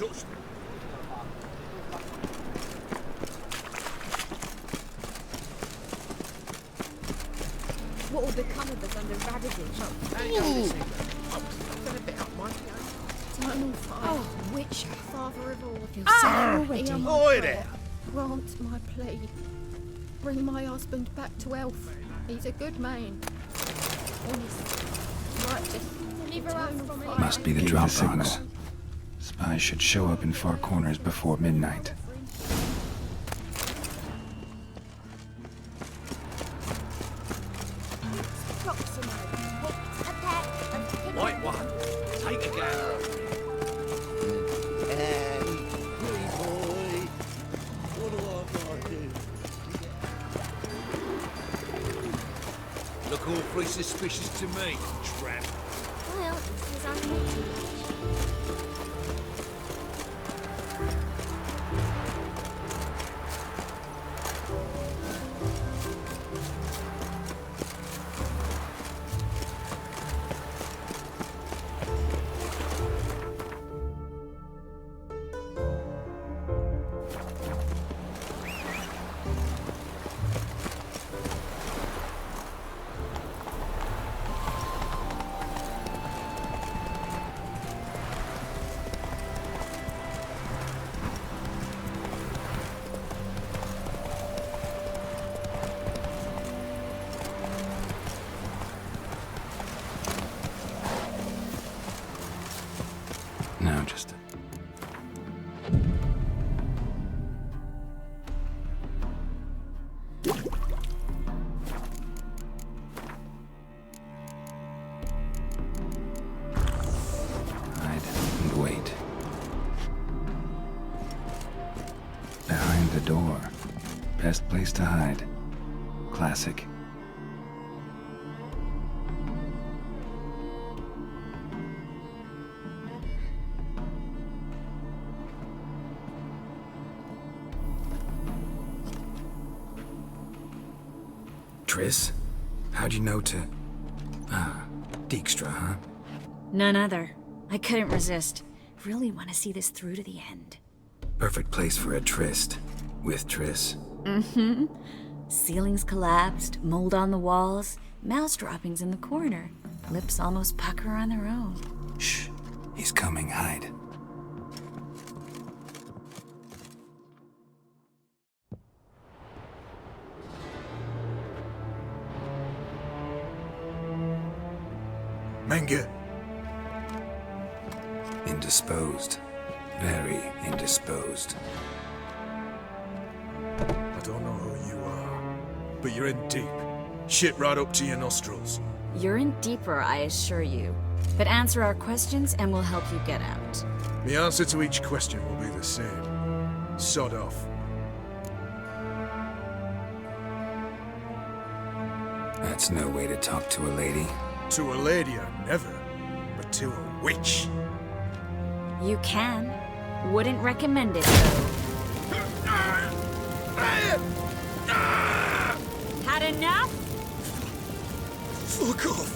touch me. What will become of us under Ravages? How you going this evening? I've been a bit up, mind you. Eternal fire. Oh, Witcher, Father of all. Already. Oi there! Grant my plea. Bring my husband back to Elf. He's a good man. Honest. Righteous. Deliver us from evil. Must be the drop box. Spies should show up in far corners before midnight. White one, take a gander. Look awfully suspicious to me, tramp. Well, this is unlucky. Now just hide and wait. Behind the door. Best place to hide. Classic. Triss? How'd you know to... Dijkstra, huh? None other. I couldn't resist. Really want to see this through to the end. Perfect place for a tryst. With Triss. Mm-hmm. Ceilings collapsed, mold on the walls, mouse droppings in the corner. Lips almost pucker on their own. Shh. He's coming, hide. Menge. Indisposed. Very indisposed. I don't know who you are, but you're in deep. Shit right up to your nostrils. You're in deeper, I assure you. But answer our questions and we'll help you get out. The answer to each question will be the same. Sod off. That's no way to talk to a lady. To a lady, I never. But to a witch. You can. Wouldn't recommend it, though. Had enough? Fuck off.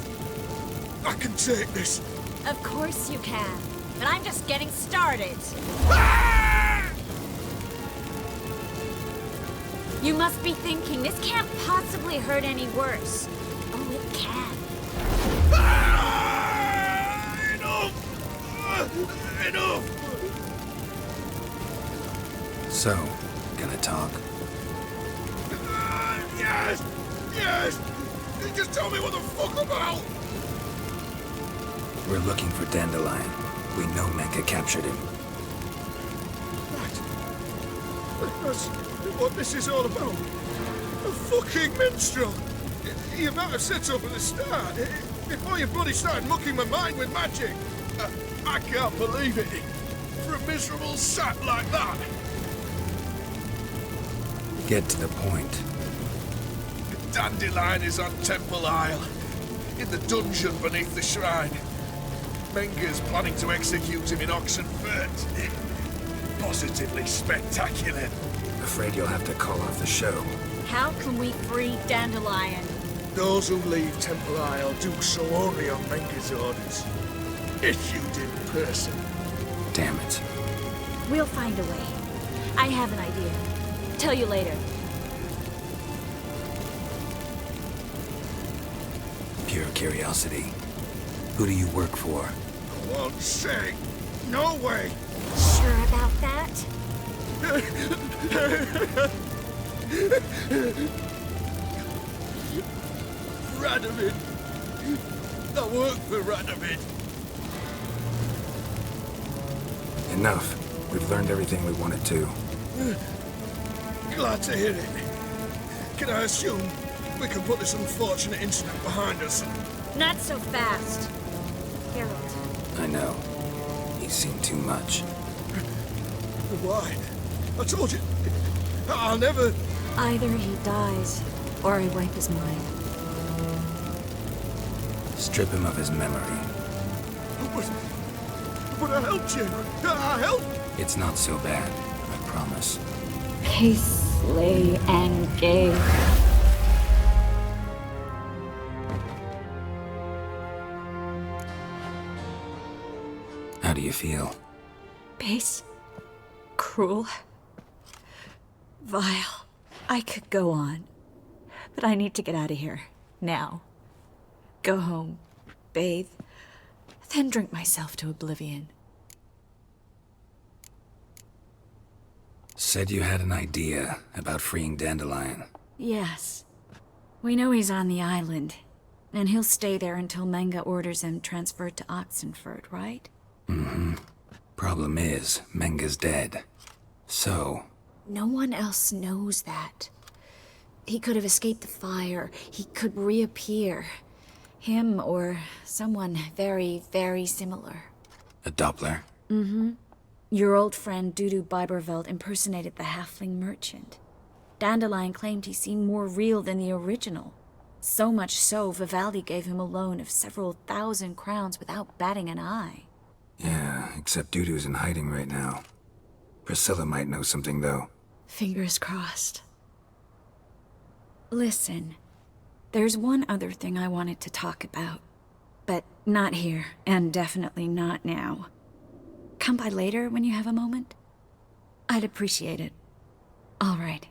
I can take this. Of course you can. But I'm just getting started. You must be thinking, this can't possibly hurt any worse. Oh, it can. Enough! So, gonna talk? Yes! Yes! Just tell me what the fuck about! We're looking for Dandelion. We know Menge captured him. That's what this is all about. A fucking minstrel! You might have said so from the start, before you bloody started mucking my mind with magic. I can't believe it. For a miserable sap like that. Get to the point. Dandelion is on Temple Isle, in the dungeon beneath the shrine. Menge's planning to execute him in Oxenfurt. Positively spectacular. Afraid you'll have to call off the show. How can we free Dandelion? Those who leave Temple Isle do so only on Menge's orders. Issued in person. Damn it. We'll find a way. I have an idea. Tell you later. Pure curiosity. Who do you work for? I won't say. No way. Sure about that? Radovid. I work for Radovid. Enough. We've learned everything we wanted to. Glad to hear it. Can I assume we can put this unfortunate incident behind us? Not so fast. Geralt. I know. He's seen too much. Why? I told you. I'll never... Either he dies, or I wipe his mind. Strip him of his memory. But I helped you. I helped. It's not so bad, I promise. Peace, slay, and gave. How do you feel? Base. Cruel. Vile. I could go on. But I need to get out of here. Now. Go home. Bathe. Then drink myself to oblivion. Said you had an idea about freeing Dandelion. Yes. We know he's on the island. And he'll stay there until Menga orders him transferred to Oxenford, right? Mm-hmm. Problem is, Menga's dead. So... No one else knows that. He could have escaped the fire. He could reappear. Him or someone very, very similar. a Doppler? Mm-hmm. Your old friend Dudu Biberveld impersonated the halfling merchant. Dandelion claimed he seemed more real than the original. So much so, Vivaldi gave him a loan of several 1,000 crowns without batting an eye. Yeah, except Dudu's in hiding right now. Priscilla might know something, though. Fingers crossed. Listen, there's one other thing I wanted to talk about. But not here, and definitely not now. Come by later when you have a moment? I'd appreciate it. All right.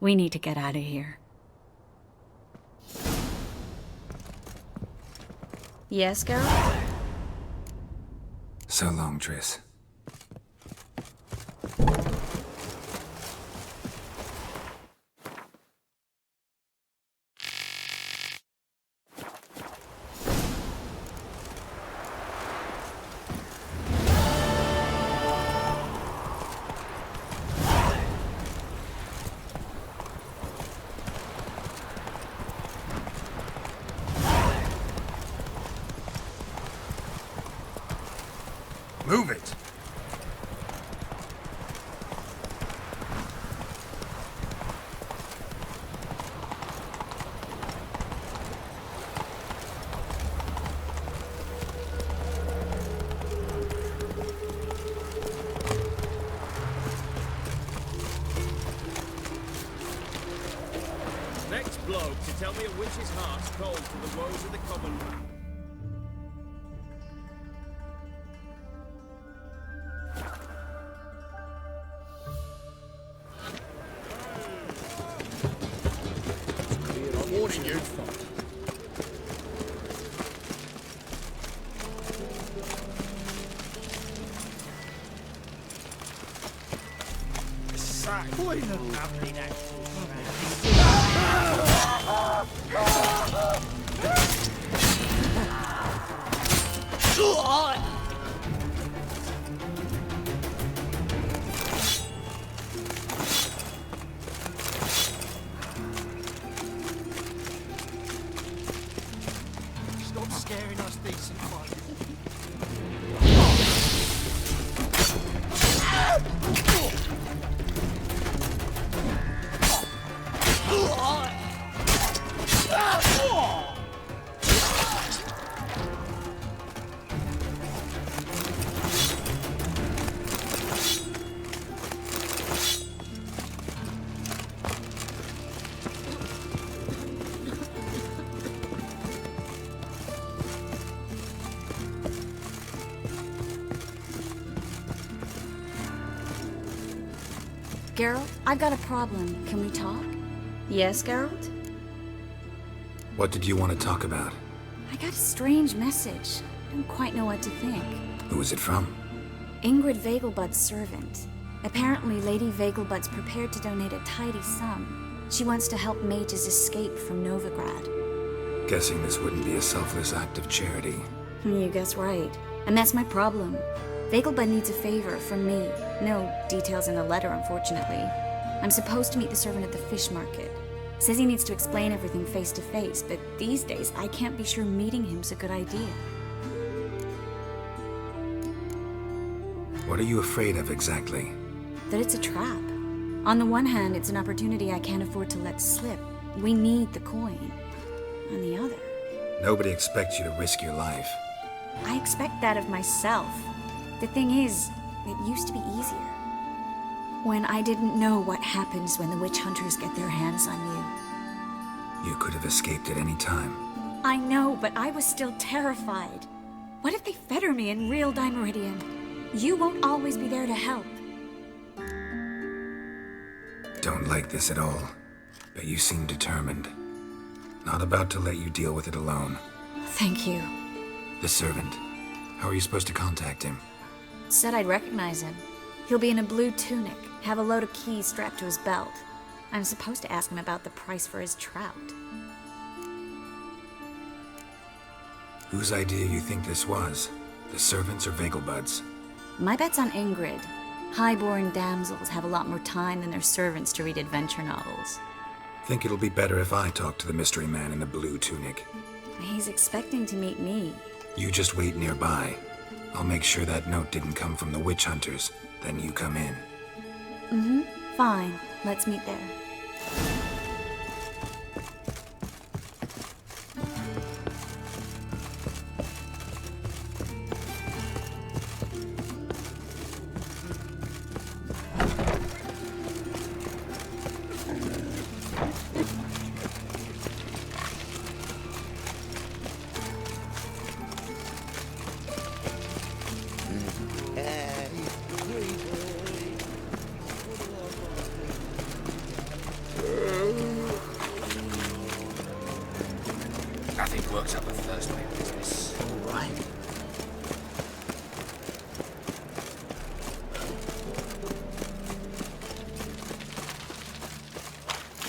We need to get out of here. Yes, Geralt? So long, Triss. Move it! Next bloke to tell me a witch's heart's cold to the woes of the common man. I'm warning you. Sack. Stop scaring us decent folk. Geralt, I've got a problem. Can we talk? Yes, Geralt? What did you want to talk about? I got a strange message. I don't quite know what to think. Who was it from? Ingrid Vegelbud's servant. Apparently, Lady Vegelbud's prepared to donate a tidy sum. She wants to help mages escape from Novigrad. Guessing this wouldn't be a selfless act of charity. You guess right. And that's my problem. Vegelbud needs a favor from me. No details in the letter, unfortunately. I'm supposed to meet the servant at the fish market. Says he needs to explain everything face to face, but these days I can't be sure meeting him's a good idea. What are you afraid of exactly? That it's a trap. On the one hand, it's an opportunity I can't afford to let slip. We need the coin. On the other... Nobody expects you to risk your life. I expect that of myself. The thing is, it used to be easier. When I didn't know what happens when the witch hunters get their hands on you. You could have escaped at any time. I know, but I was still terrified. What if they fetter me in real Dimeridian? You won't always be there to help. Don't like this at all, but you seem determined. Not about to let you deal with it alone. Thank you. The servant. How are you supposed to contact him? Said I'd recognize him. He'll be in a blue tunic, have a load of keys strapped to his belt. I'm supposed to ask him about the price for his trout. Whose idea you think this was? The servants or Vegelbud's? My bet's on Ingrid. High-born damsels have a lot more time than their servants to read adventure novels. Think it'll be better if I talk to the mystery man in the blue tunic. He's expecting to meet me. You just wait nearby. I'll make sure that note didn't come from the witch hunters. Then you come in. Fine. Let's meet there. Nothing works up a Thursday business. All right.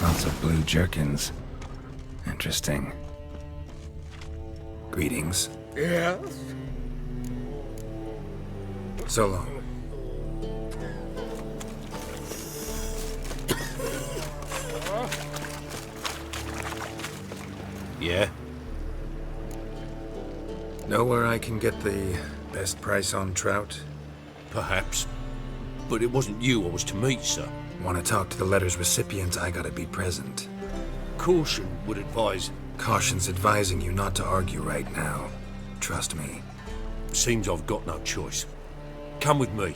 Lots of blue jerkins. Interesting. Greetings. Yes? So long. Yeah? Know where I can get the best price on trout? Perhaps. But it wasn't you I was to meet, sir. Want to talk to the letter's recipient, I gotta be present. Caution would advise. Caution's advising you not to argue right now. Trust me. Seems I've got no choice. Come with me.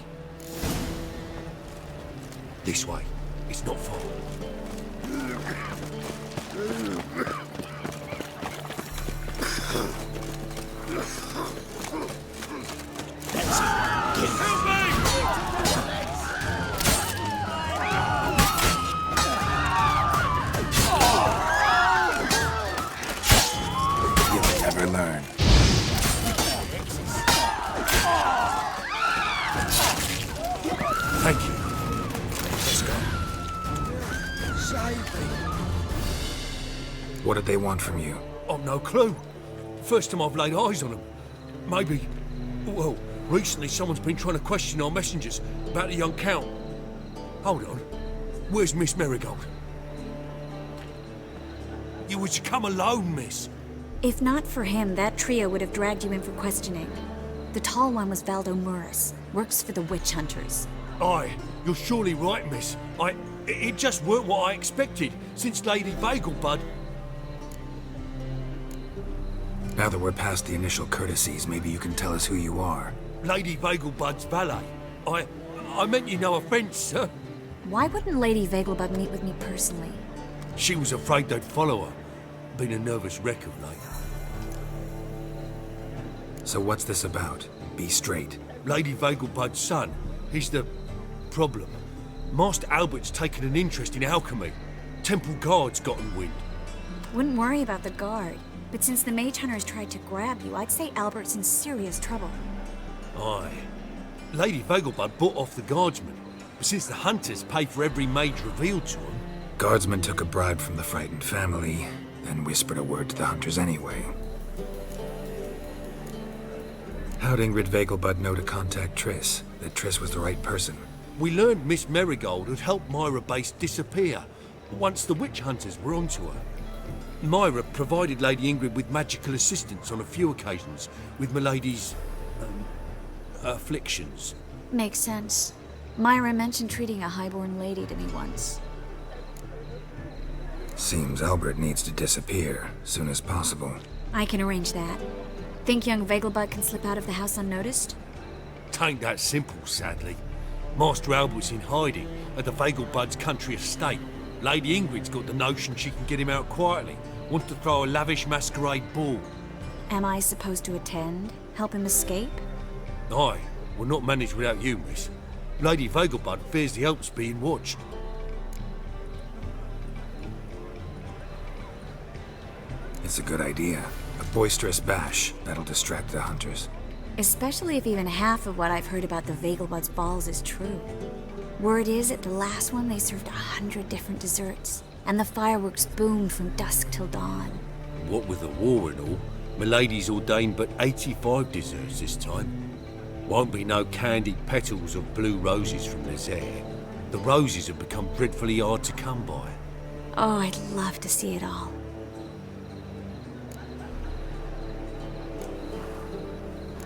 This way. It's not far. You'll never learn. Thank you. Let's go. What did they want from you? I've no clue. First time I've laid eyes on them. Maybe... Well, recently someone's been trying to question our messengers about the young Count. Hold on. Where's Miss Marigold? You were to come alone, miss. If not for him, that trio would have dragged you in for questioning. The tall one was Valdo Murris. Works for the witch hunters. Aye, you're surely right, miss. It just weren't what I expected, since Lady Vegelbud... Now that we're past the initial courtesies, maybe you can tell us who you are. Lady Vegelbud's valet. I meant you no offence, sir. Why wouldn't Lady Vegelbud meet with me personally? She was afraid they'd follow her. Been a nervous wreck of late. So what's this about? Be straight. Lady Vegelbud's son, he's the problem. Master Albert's taken an interest in alchemy. Temple guards gotten wind. Wouldn't worry about the guard, but since the mage hunters tried to grab you, I'd say Albert's in serious trouble. Aye. Lady Vegelbud bought off the guardsmen, but since the hunters pay for every mage revealed to them... Guardsmen took a bribe from the frightened family, then whispered a word to the hunters anyway. How'd Ingrid Vegelbud know to contact Triss? That Triss was the right person? We learned Miss Marigold had helped Myra Base disappear once the witch hunters were onto her. Myra provided Lady Ingrid with magical assistance on a few occasions with Milady's... afflictions. Makes sense. Myra mentioned treating a highborn lady to me once. Seems Albert needs to disappear soon as possible. I can arrange that. Think young Vegelbud can slip out of the house unnoticed? Tain't that simple, sadly. Master Albert's in hiding at the Vegelbud's country estate. Lady Ingrid's got the notion she can get him out quietly. Wants to throw a lavish masquerade ball. Am I supposed to attend? Help him escape? Aye, we'll not manage without you, miss. Lady Vegelbud fears the Alps being watched. It's a good idea. A boisterous bash. That'll distract the hunters. Especially if even half of what I've heard about the Vegelbud's balls is true. Word is, at the last one they served 100 different desserts, and the fireworks boomed from dusk till dawn. What with the war and all, Milady's ordained but 85 desserts this time. Won't be no candied petals of blue roses from Nazaire. The roses have become dreadfully hard to come by. Oh, I'd love to see it all.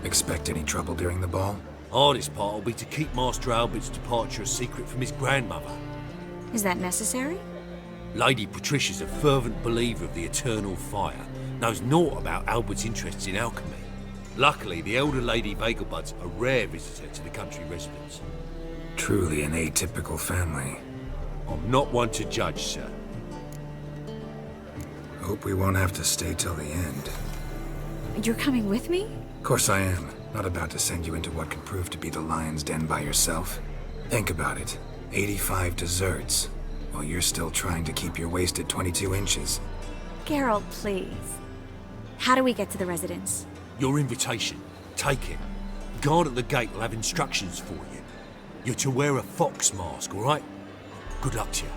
Expect any trouble during the ball? Hardest part will be to keep Master Albert's departure a secret from his grandmother. Is that necessary? Lady Patricia's a fervent believer of the eternal fire, knows naught about Albert's interests in alchemy. Luckily, the elder Lady Vegelbud's a rare visitor to the country residence. Truly an atypical family. I'm not one to judge, sir. Hope we won't have to stay till the end. You're coming with me? Of course I am. Not about to send you into what could prove to be the lion's den by yourself. Think about it. 85 desserts, while you're still trying to keep your waist at 22 inches. Geralt, please. How do we get to the residence? Your invitation. Take it. Guard at the gate will have instructions for you. You're to wear a fox mask, all right? Good luck to you.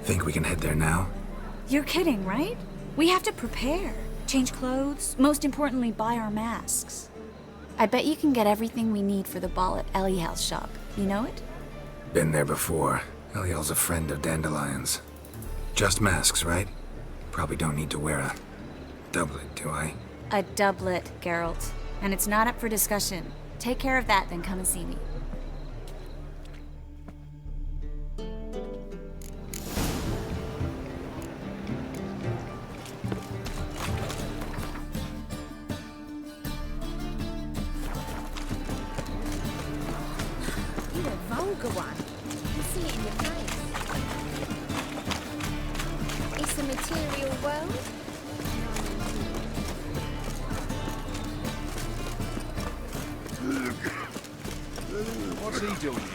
Think we can head there now? You're kidding, right? We have to prepare. Change clothes. Most importantly, buy our masks. I bet you can get everything we need for the ball at Eliel's shop. You know it? Been there before. Eliel's a friend of Dandelion's. Just masks, right? Probably don't need to wear a doublet, do I? A doublet, Geralt. And it's not up for discussion. Take care of that, then come and see me. You're a vulgar one. I can see it in your face. It's a material world. What's he doing here?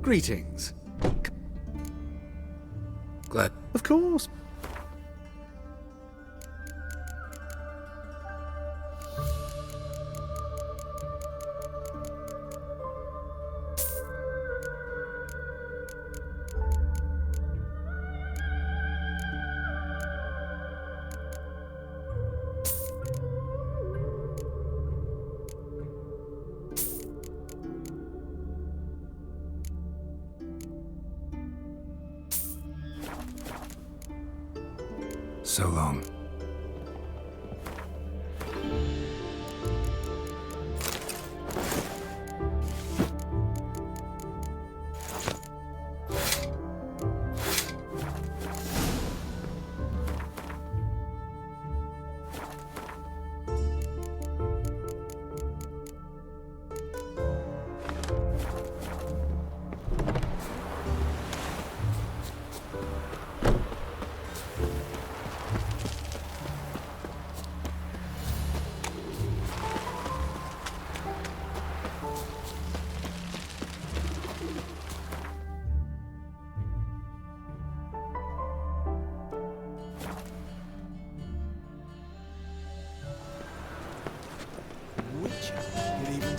Greetings. Glad. Of course. So long.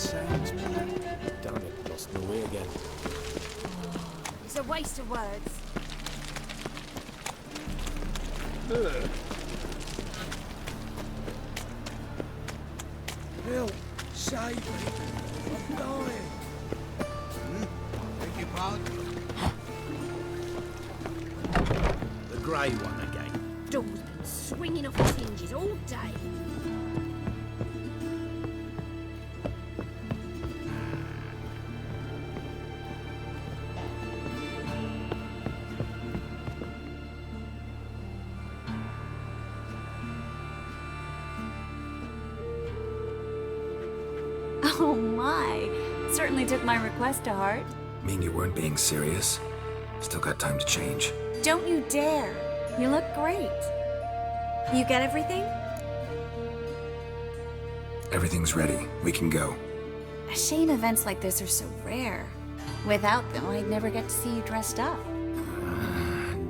sounds bad. Damn it, lost my way again. It's a waste of words. Help! Save me! I'm dying! Beg your pardon? The grey one again. Door's been swinging off its hinges all day. Oh my. Certainly took my request to heart. Mean you weren't being serious? Still got time to change. Don't you dare. You look great. You get everything? Everything's ready. We can go. A shame events like this are so rare. Without them, I'd never get to see you dressed up.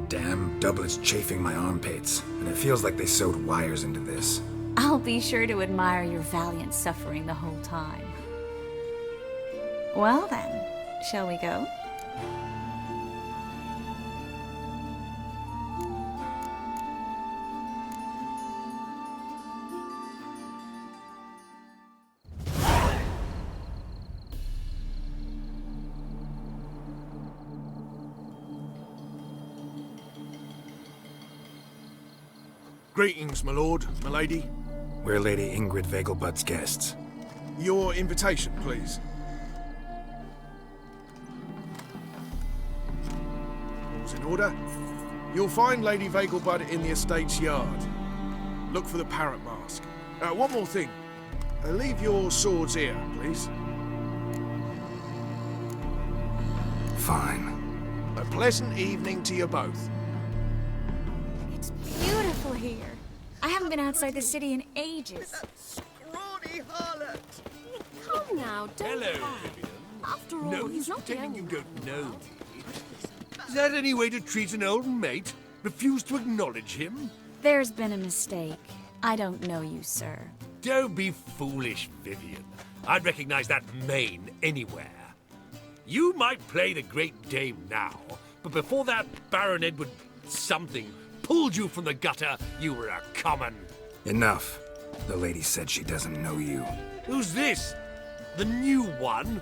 Damn doublets chafing my armpits, and it feels like they sewed wires into this. I'll be sure to admire your valiant suffering the whole time. Well then, shall we go? Greetings, my lord, my lady. We're Lady Ingrid Vegelbud's guests. Your invitation, please. All's in order. You'll find Lady Vegelbud in the estate's yard. Look for the parrot mask. One more thing. Leave your swords here, please. Fine. A pleasant evening to you both. It's beautiful here. I haven't been outside the city in ages. Scrawny harlot! Come now, don't Hello, cry. Vivian. After all, No he's use not the pretending you only don't know me. Is that any way to treat an old mate? Refuse to acknowledge him? There's been a mistake. I don't know you, sir. Don't be foolish, Vivian. I'd recognize that mane anywhere. You might play the Great Dame now, but before that Baron Edward something pulled you from the gutter, you were a common. Enough. The lady said she doesn't know you. Who's this? The new one?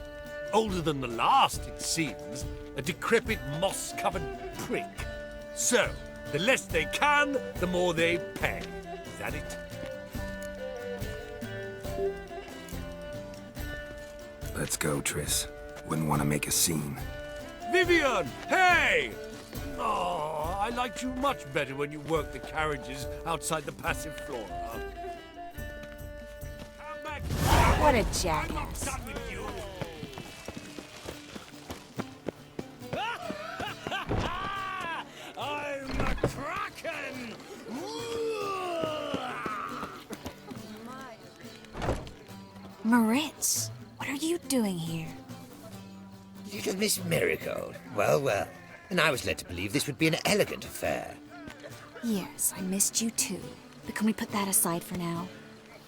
Older than the last, it seems. A decrepit, moss-covered prick. So, the less they can, the more they pay. Is that it? Let's go, Triss. Wouldn't want to make a scene. Vivian! Hey! Oh, I liked you much better when you worked the carriages outside the passive flora. Come back! What a I'm not jackass. done with you! I'm a kraken! Moritz, what are you doing here? Little Miss Marigold. Well, well. And I was led to believe this would be an elegant affair. Yes, I missed you too. But can we put that aside for now?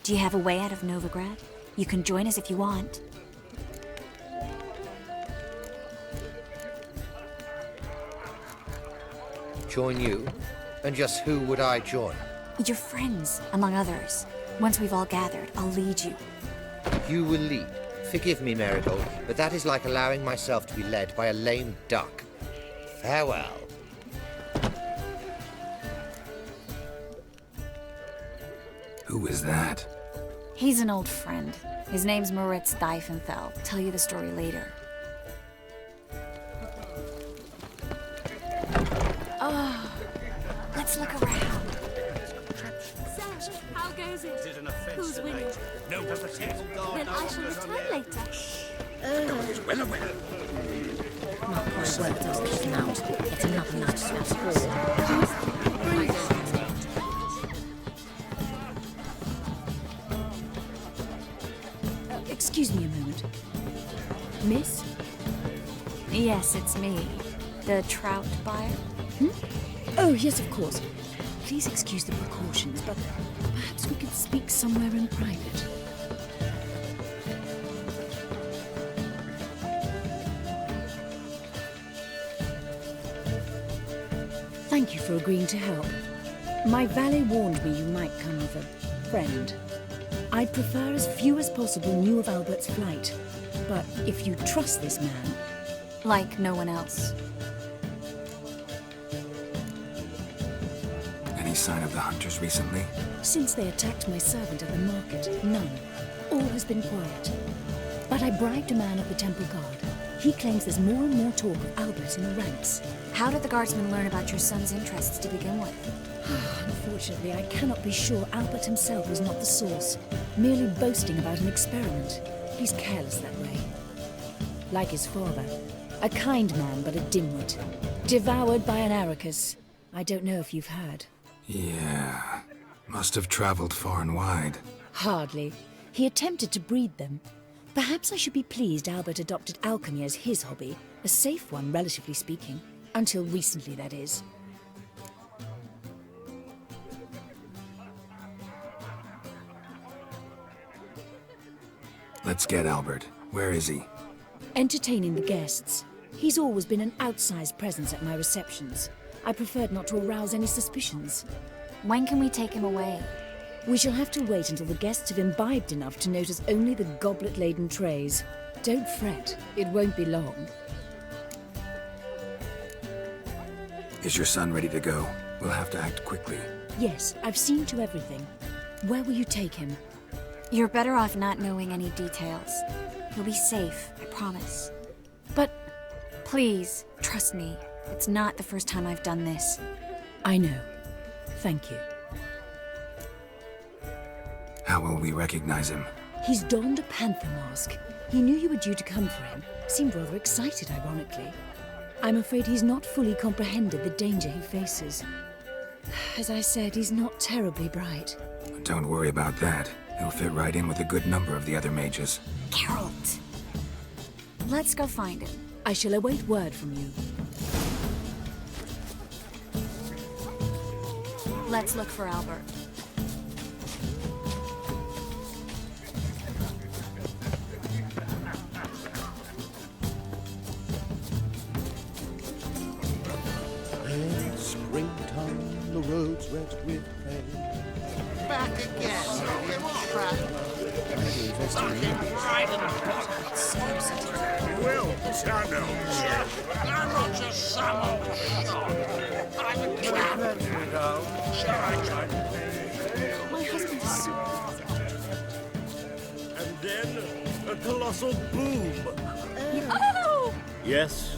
Do you have a way out of Novigrad? You can join us if you want. Join you? And just who would I join? Your friends, among others. Once we've all gathered, I'll lead you. You will lead. Forgive me, Marigold, but that is like allowing myself to be led by a lame duck. Farewell. Who is that? He's an old friend. His name's Moritz Diefenfeld. Tell you the story later. Oh, let's look around. So, how goes it? Is an offence Who's to winning? nature. No, that's it. Then I shall return later. Well aware. Well, doesn't come out. It's another night to smell Excuse me a moment. Miss? Yes, it's me. The trout buyer. Oh, yes, of course. Please excuse the precautions, but perhaps we could speak somewhere in private. Thank you for agreeing to help. My valet warned me you might come with a friend. I'd prefer as few as possible knew of Albert's flight. But if you trust this man... Like no one else. Any sign of the hunters recently? Since they attacked my servant at the market, none. All has been quiet. But I bribed a man of the Temple Guard. He claims there's more and more talk of Albert in the ranks. How did the guardsmen learn about your son's interests to begin with? Unfortunately, I cannot be sure Albert himself was not the source, merely boasting about an experiment. He's careless that way. Like his father. A kind man, but a dimwit. Devoured by an Arrakis. I don't know if you've heard. Yeah. Must have traveled far and wide. Hardly. He attempted to breed them. Perhaps I should be pleased Albert adopted alchemy as his hobby. A safe one, relatively speaking. Until recently, that is. Let's get Albert. Where is he? Entertaining the guests. He's always been an outsized presence at my receptions. I preferred not to arouse any suspicions. When can we take him away? We shall have to wait until the guests have imbibed enough to notice only the goblet-laden trays. Don't fret, it won't be long. Is your son ready to go? We'll have to act quickly. Yes, I've seen to everything. Where will you take him? You're better off not knowing any details. He'll be safe, I promise. But... Please, trust me. It's not the first time I've done this. I know. Thank you. How will we recognize him? He's donned a panther mask. He knew you were due to come for him. Seemed rather excited, ironically. I'm afraid he's not fully comprehended the danger he faces. As I said, he's not terribly bright. Don't worry about that. He'll fit right in with a good number of the other mages. Geralt! Let's go find him. I shall await word from you. Let's look for Albert. Springtime, the roads wet with rain. Back again. You will, Shadow. I'm not just some old shot. I'm a trap. My husband is so... And then a colossal boom. Oh! Yes?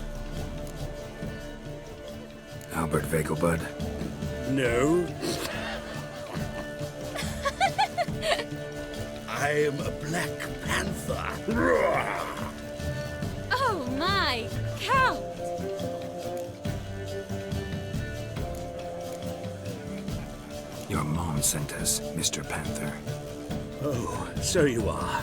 Albert Vegelbud. No. I am a Black Panther. Oh my! Count! Your mom sent us, Mr. Panther. Oh, so you are.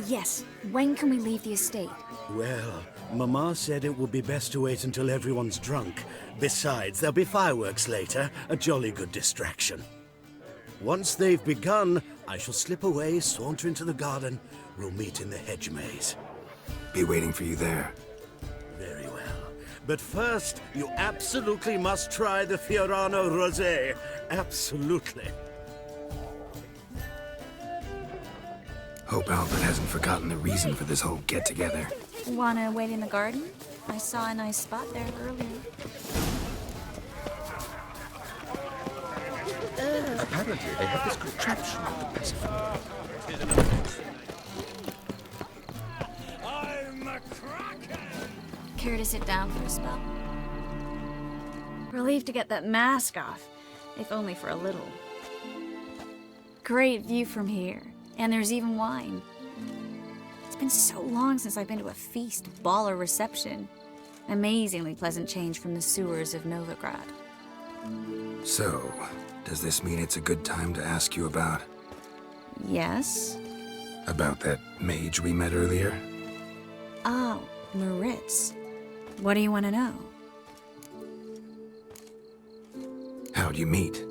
Yes, when can we leave the estate? Well, Mama said it would be best to wait until everyone's drunk. Besides, there'll be fireworks later, a jolly good distraction. Once they've begun, I shall slip away, saunter into the garden. We'll meet in the hedge maze. Be waiting for you there. Very well. But first, you absolutely must try the Fiorano Rosé. Absolutely. Hope Albert hasn't forgotten the reason for this whole get-together. Wanna wait in the garden? I saw a nice spot there earlier. Apparently, they have this contraption on the Pacific. I'm a cracker! Care to sit down for a spell? Relieved to get that mask off, if only for a little. Great view from here, and there's even wine. It's been so long since I've been to a feast, ball, or reception. Amazingly pleasant change from the sewers of Novigrad. So, does this mean it's a good time to ask you about... Yes? about that mage we met earlier? Oh, Maritz. What do you want to know? How'd you meet?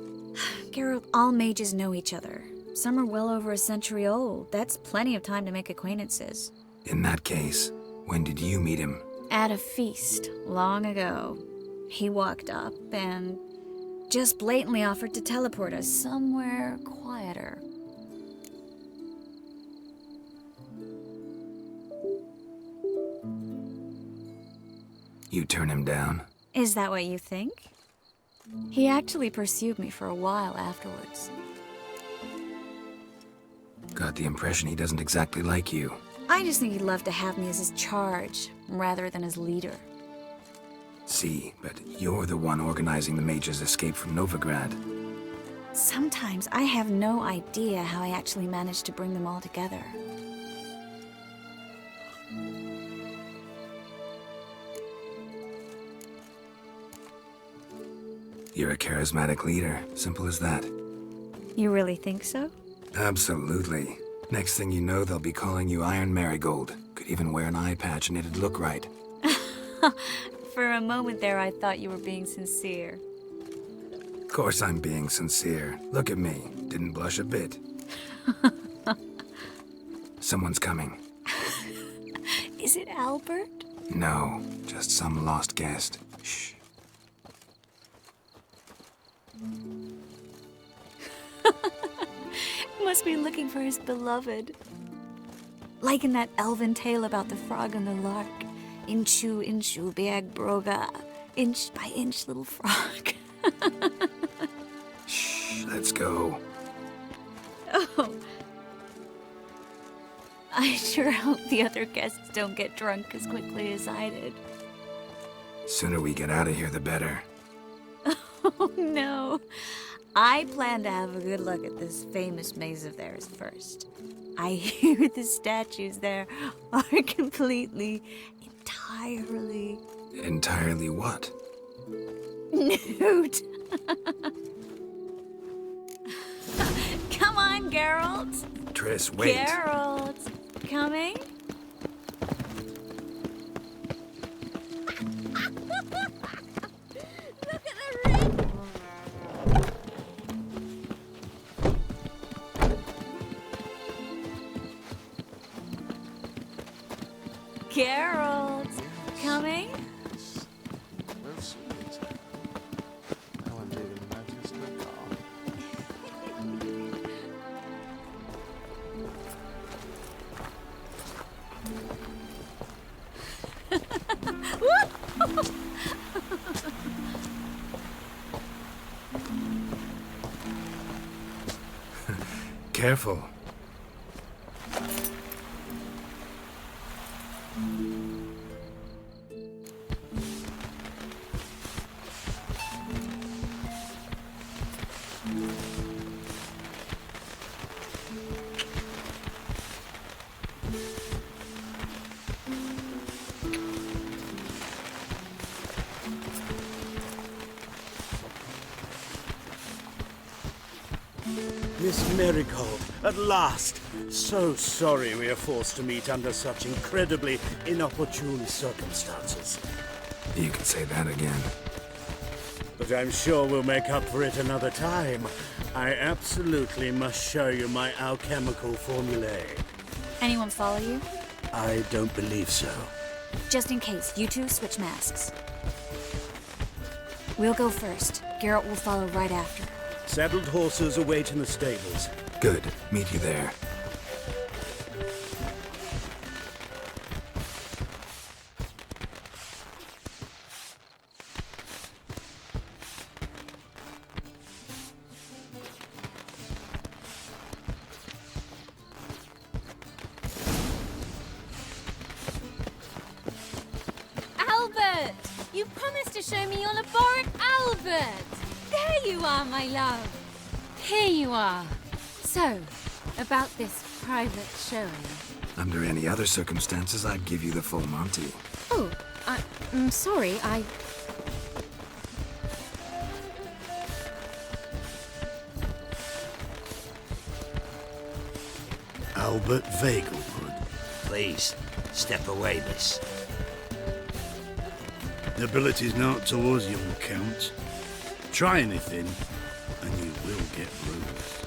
Geralt, all mages know each other. Some are well over a century old. That's plenty of time to make acquaintances. In that case, when did you meet him? At a feast, long ago. He walked up and just blatantly offered to teleport us somewhere quieter. You turn him down? Is that what you think? He actually pursued me for a while afterwards. Got the impression he doesn't exactly like you. I just think he'd love to have me as his charge, rather than his leader. See, but you're the one organizing the mage's escape from Novigrad. Sometimes I have no idea how I actually managed to bring them all together. You're a charismatic leader. Simple as that. You really think so? Absolutely. Next thing you know, they'll be calling you Iron Marigold. Could even wear an eye patch and it'd look right. For a moment there, I thought you were being sincere. Of course I'm being sincere. Look at me. Didn't blush a bit. Someone's coming. Is it Albert? No, just some lost guest. Shh. Must be looking for his beloved. Like in that elven tale about the frog and the lark. Inchu, inchu, beag broga. Inch by inch, little frog. Shh, let's go. Oh. I sure hope the other guests don't get drunk as quickly as I did. Sooner we get out of here, the better. Oh, no. I plan to have a good look at this famous maze of theirs first. I hear the statues there are completely, entirely... Entirely what? Nude. Come on, Geralt. Triss, wait. Geralt. Coming? Geralt, coming? Well, sweet. Now I'm leaving the matches in the car. Careful. Miss Marigold, at last! So sorry we are forced to meet under such incredibly inopportune circumstances. You can say that again. But I'm sure we'll make up for it another time. I absolutely must show you my alchemical formulae. Anyone follow you? I don't believe so. Just in case, you two switch masks. We'll go first. Geralt will follow right after. Saddled horses await in the stables. Good. Meet you there. Albert! You promised to show me your laborant Albert! There you are, my love. Here you are. So, about this private showing. Under any other circumstances, I'd give you the full Monty. Oh, I'm sorry, Albert Vagelwood. Please, step away, miss. Nobility's not towards young Count. Try anything, and you will get loose.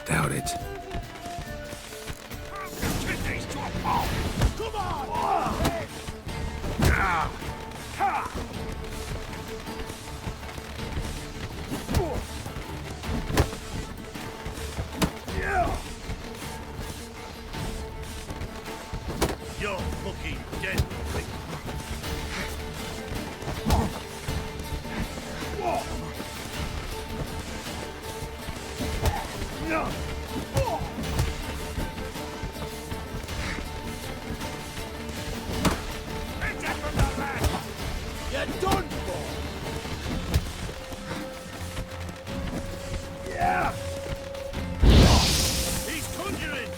Doubt it. Get these to a pulp! Come on! You're fucking dead. You're done for! Yeah! He's conjuring!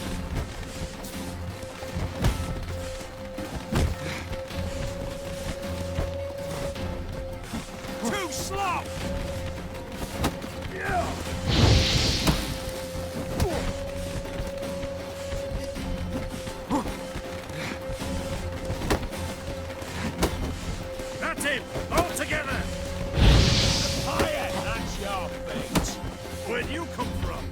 Too slow! Yeah! That's him! All together! Fire! That's your fate! Where'd you come from?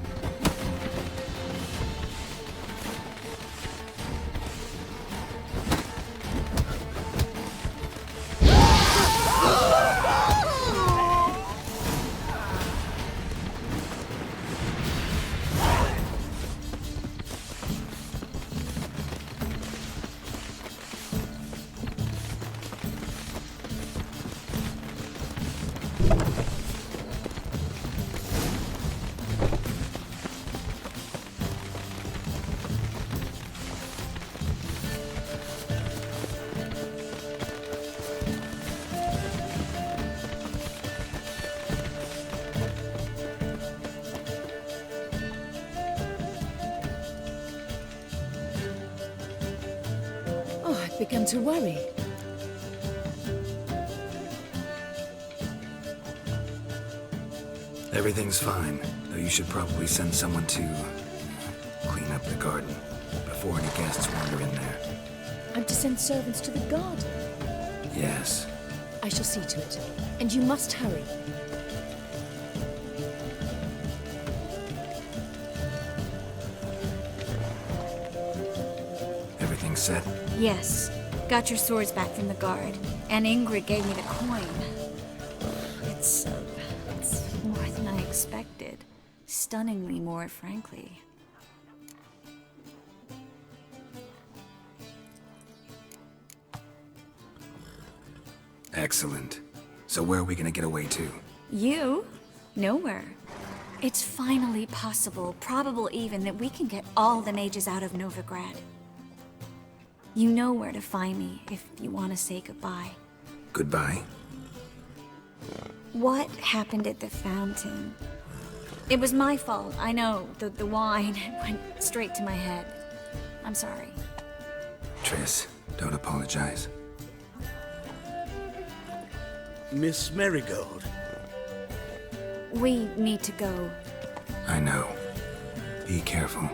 Oh, I've begun to worry. Everything's fine, though you should probably send someone to clean up the garden before any guests wander in there. I'm to send servants to the garden. Yes. I shall see to it. And you must hurry. Everything set? Yes. Got your swords back from the guard. And Ingrid gave me the coin. It's more than I expected. Stunningly more, frankly. Excellent. So where are we gonna get away to? You? Nowhere. It's finally possible, probable even, that we can get all the mages out of Novigrad. You know where to find me if you want to say goodbye. Goodbye? What happened at the fountain? It was my fault, I know. The wine went straight to my head. I'm sorry. Triss, don't apologize. Miss Marigold. We need to go. I know. Be careful.